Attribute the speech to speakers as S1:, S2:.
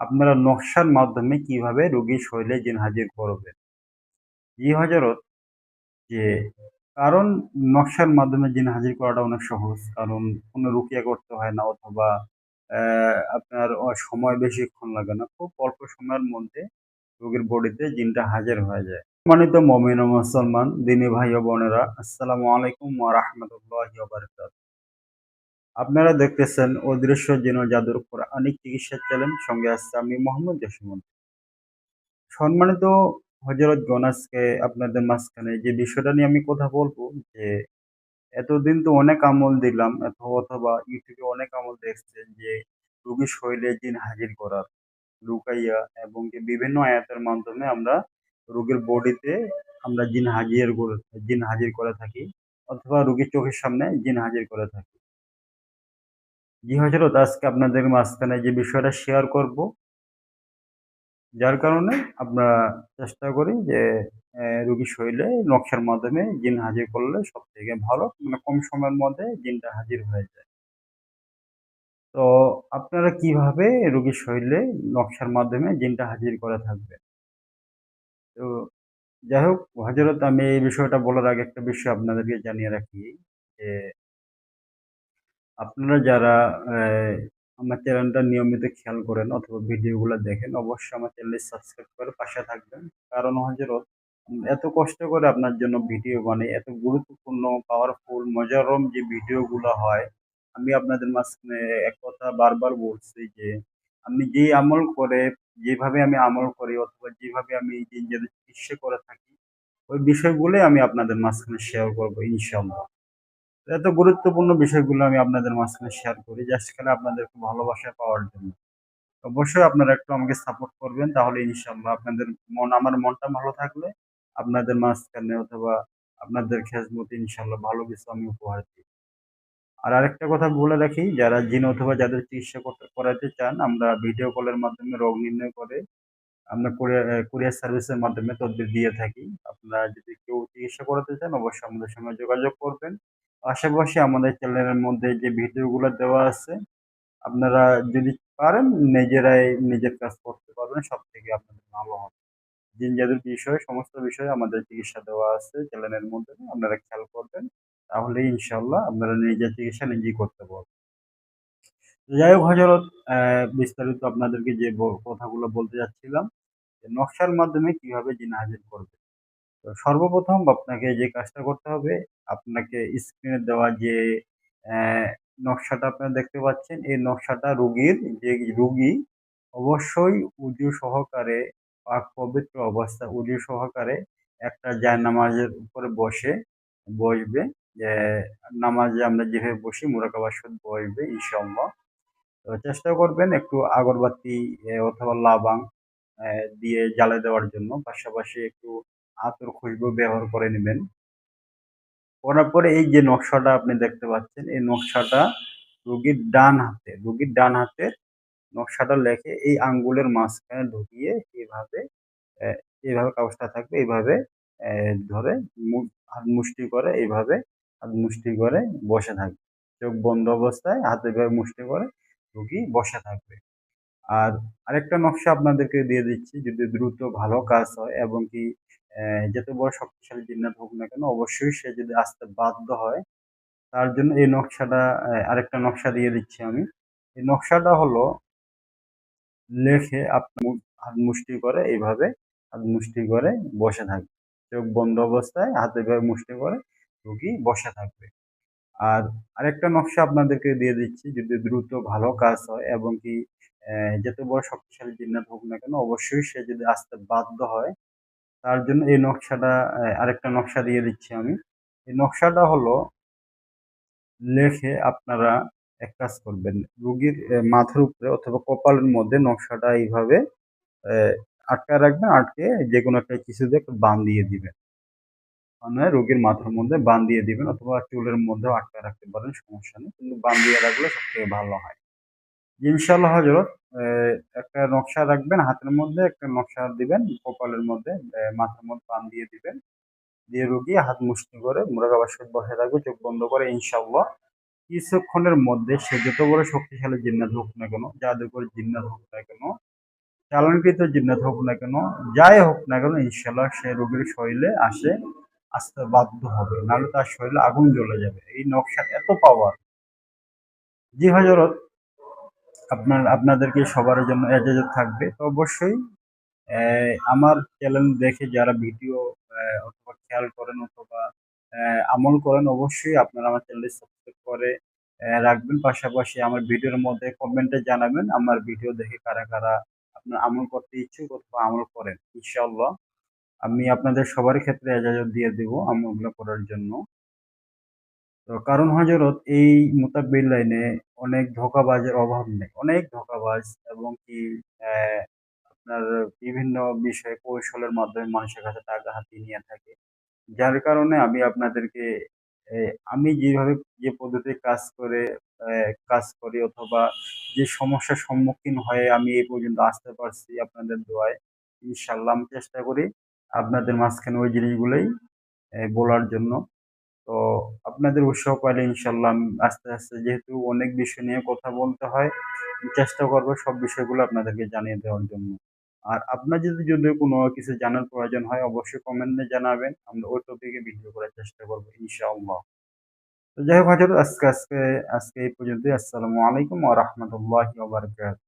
S1: আপনারা নকশার মাধ্যমে কিভাবে রোগীর শরীরে জিন হাজির করবেন। জি হজরত, যে কারণ নকশার মাধ্যমে জিন হাজির করাটা অনেক সহজ। কারণ কোনো রুকিয়া করতে হয় না, অথবা আপনার সময় বেশিক্ষণ লাগে না। খুব অল্প সময়ের মধ্যে রোগীর বডিতে জিনটা হাজির হয়ে যায়। সম্মানিত মুমিন ও মুসলমান, দিনী ভাই ও বোনেরা, আসসালামু আলাইকুম ওয়া রাহমাতুল্লাহি ওয়া বারাকাতুহু। আপনারা দেখতেছেন অদৃশ্য জিন ও জাদুর কোরআনিক চিকিৎসা চ্যানেল, সঙ্গে আছে আমি মোহাম্মদ জসিমউদ্দিন। সম্মানিত হযরতগণ, আজকে আপনাদের মাঝখানে যে বিষয়টা নিয়ে আমি কথা বলবো, যে এতদিন তো অনেক আমল দিলাম, অথবা ইউটিউবে অনেক আমল দেখছেন যে রোগীর শরীরে জিন হাজির করার, রুকাইয়া এবং কি বিভিন্ন আয়াতের মাধ্যমে আমরা রোগীর বডিতে আমরা জিন হাজির করে থাকি, অথবা রোগীর চোখের সামনে জিন হাজির করে থাকি। জি হযরত, আজকে আপনাদের মাঝখানে যে বিষয়টা শেয়ার করব, যার কারণে আমরা চেষ্টা করি যে রোগীর শরীরে নকশার মাধ্যমে জিন হাজির করলে সবথেকে ভালো, মানে কম সময়ের মধ্যে জিনটা হাজির হয়ে যায়। তো আপনারা কিভাবে রোগীর শরীরে নকশার মাধ্যমে জিনটা হাজির করে থাকবেন? তো যাই হোক হযরত, আমি এই বিষয়টা বলার আগে একটা বিষয় আপনাদেরকে জানিয়ে রাখি, যে আপনারা যারা আমার চ্যানেলটা নিয়মিত খেয়াল করেন অথবা ভিডিওগুলো দেখেন, অবশ্যই আমার চ্যানেলটি সাবস্ক্রাইব করে পাশে থাকবেন। কারণ হযরত, এত কষ্ট করে আপনার জন্য ভিডিও বানাই, এত গুরুত্বপূর্ণ, পাওয়ারফুল, মজারম যে ভিডিওগুলো হয়, আমি আপনাদের মাঝখানে এক কথা বারবার বলছি যে আমি যেভাবে আমি আমল করি, অথবা যেভাবে আমি দিন যাদের চিকিৎসা করে থাকি, ওই বিষয়গুলোই আমি আপনাদের মাঝখানে শেয়ার করবো ইনশাআল্লাহ। এত গুরুত্বপূর্ণ বিষয়গুলো আমি আপনাদের মাঝখানে শেয়ার করি জাস্ট খালি আপনাদের একটু ভালোবাসা পাওয়ার জন্য। অবশ্যই আপনারা একটু আমাকে সাপোর্ট করবেন, তাহলে ইনশাআল্লাহ আপনাদের আমার মনটা ভালো থাকলে আপনাদের মাঝখানে অথবা আপনাদের খেজমতে ইনশাআল্লাহ ভালো কিছু আমি উপহার দিই। আর আরেকটা কথা বলে রাখি, যারা জিন অথবা যাদের চিকিৎসা করাতে চান, আমরা ভিডিও কলের মাধ্যমে রোগ নির্ণয় করে আমরা কুরিয়ার সার্ভিসের মাধ্যমে তদবির দিয়ে থাকি। আপনারা যদি কেউ চিকিৎসা করাতে চান, অবশ্যই আমাদের সঙ্গে যোগাযোগ করবেন। পাশাপাশি আমাদের চ্যানেলের মধ্যে যে ভিডিওগুলো দেওয়া আছে, আপনারা যদি পারেন নিজেরাই নিজের কাজ করতে পারবেন, সবথেকে আপনাদের ভালো হবে। জিন জাদুর বিষয়ে সমস্ত বিষয়ে আমাদের চিকিৎসা দেওয়া আছে চ্যানেলের মধ্যে, আপনারা খেয়াল করবেন। তাহলেই ইনশাআল্লাহ আপনারা নিজের চিকিৎসা নিজেই করতে পারবেন। যাই হোক হযরত, বিস্তারিত আপনাদেরকে যে কথাগুলো বলতে যাচ্ছিলাম, যে নকশার মাধ্যমে কিভাবে জিন হাজির করবে। তো সর্বপ্রথম আপনাকে যে কাজটা করতে হবে, আপনাকে স্ক্রিনে দেওয়া যে অ্যা নকশাটা আপনারা দেখতে পাচ্ছেন, এই নকশাটা রুগী অবশ্যই উযু সহকারে, পাক পবিত্র অবস্থায় উযু সহকারে একটা জায়নামাজের উপরে বসবে। যে নামাজে আমরা যেভাবে বসি মুরাকাবার সহিত বসবে ইনশাআল্লাহ। তো চেষ্টা করবেন একটু আগরবাতি অথবা লাবাং দিয়ে জ্বালিয়ে দেওয়ার জন্য। পাশাপাশি একটু আতর খুশবু ব্যবহার করে নিবেন। করার পরে এই যে নকশাটা আপনি দেখতে পাচ্ছেন, এই নকশাটা রোগীর ডান হাতে নকশাটা লেখে এই আঙ্গুলের মাঝখানে ঢুকিয়ে অ্যা এইভাবে কাগজটা থাকবে, এইভাবে ধরে মু হাত মুষ্টি করে হাত মুষ্টি করে বসে থাকবে। চোখ বন্ধ অবস্থায় হাত এভাবে মুষ্টি করে রোগী বসে থাকবে। আর আরেকটা নকশা আপনাদেরকে দিয়ে দিচ্ছি, যদি দ্রুত ভালো কাজ হয় এবং কি যত বড় শক্তিশালী জিন্নাত হোক না কেন, অবশ্যই সে যদি আসতে বাধ্য হয়, তার জন্য এই নকশাটা, আরেকটা নকশা দিয়ে দিচ্ছি আমি। এই নকশাটা হলো, লেখে আপনি হাত মুষ্টি করে হাত মুষ্টি করে বসে থাকবে। চোখ বন্ধ অবস্থায় হাত এভাবে মুষ্টি করে রোগী বসে থাকবে। আর আরেকটা নকশা আপনাদেরকে দিয়ে দিচ্ছি, যদি দ্রুত ভালো কাজ হয় এবং কি যত বড় শক্তিশালী জিন্নাত হোক না কেন, অবশ্যই সে যদি আসতে বাধ্য হয়, তার জন্য এই নকশাটা, আরেকটা নকশা দিয়ে দিচ্ছি আমি। এই নকশাটা হলো, লেখে আপনারা এক কাজ করবেন, রোগীর মাথার উপরে অথবা কপালের মধ্যে নকশাটা এইভাবে আটকায় রাখবেন, আটকে যেকোনো একটা কিছু দিয়ে একটু বান দিয়ে দিবেন। মানে রোগীর মাথার মধ্যে বান দিয়ে দিবেন, অথবা চুলের মধ্যেও আটকায় রাখতে পারেন, সমস্যা নেই। কিন্তু বান দিয়ে রাখলে সবথেকে ভালো হয়। ইনশাআল্লাহ হযরত, একটা নকশা রাখবেন হাতের মধ্যে, একটা নকশা দিবেন কপালের মধ্যে, মাথার মধ্যে বান দিয়ে দিবেন। দিয়ে রোগী হাত মুষ্টি করে মুরাকাবার সহিত বসে থাকবে চোখ বন্ধ করে ইনশাআল্লাহ। কিছুক্ষণের মধ্যে সে যত বড় শক্তিশালী জিন্নাত হোক না কেন, জাদুকর জিন্নাত হোক না কেন, চালানকৃত জিন্নাত হোক না কেন, যাই হোক না কেন, ইনশাল্লাহ সে রোগীর শরীরে আসতে বাধ্য হবে, নাহলে তার শরীরে আগুন জ্বলে যাবে। এই নকশার এত পাওয়ার। জি হযরত, আপনাদেরকে সবার জন্য এজাজত থাকবে। তো অবশ্যই আমার চ্যানেল দেখে যারা ভিডিও অথবা খেয়াল করেন অথবা আমল করেন, অবশ্যই আপনারা আমার চ্যানেলটি সাবস্ক্রাইব করে রাখবেন। পাশাপাশি আমার ভিডিওর মধ্যে কমেন্টে জানাবেন আমার ভিডিও দেখে কারা কারা আপনার আমল করতে ইচ্ছুক অথবা আমল করেন। ইনশাআল্লাহ আমি আপনাদের সবার ক্ষেত্রে এজাজত দিয়ে দেব আমলগুলো করার জন্য। তো কারণ হযরত এই মোতাব্বির লাইনে অনেক ধোঁকাবাজের অভাব নেই। অনেক ধোঁকাবাজ এবং কি অ্যা আপনার বিভিন্ন বিষয়ে কৌশলের মাধ্যমে মানুষের কাছে টাকা হাতিয়ে নিয়ে থাকে। যার কারণে আমি আপনাদেরকে এ আমি যেভাবে যে পদ্ধতিতে কাজ করি অথবা যে সমস্যার সম্মুখীন হয়ে আমি এই পর্যন্ত আসতে পারছি আপনাদের দোয়ায়। ইনশাআল্লাহ আমি চেষ্টা করি আপনাদের মাঝখানে ওই জিনিসগুলোই বলার জন্য। তো আপনাদের উৎসাহ পাইলে ইনশাআল্লাহ আমি আস্তে, আস্তে যেহেতু অনেক বিষয় নিয়ে কথা বলতে হয়, চেষ্টা করব সব বিষয়গুলো আপনাদেরকে জানিয়ে দেওয়ার জন্য। আর আপনার যদি কোনো কিছু জানার প্রয়োজন হয় অবশ্যই কমেন্টে জানাবেন। আমরা ওই টপিকে ভিডিও করার চেষ্টা করব ইনশাআল্লাহ। তো যাই হোক হযরত আজকে এই পর্যন্তই। আসসালামু আলাইকুম ওয়া রাহমাতুল্লাহি ওয়া বারাকাতুহু।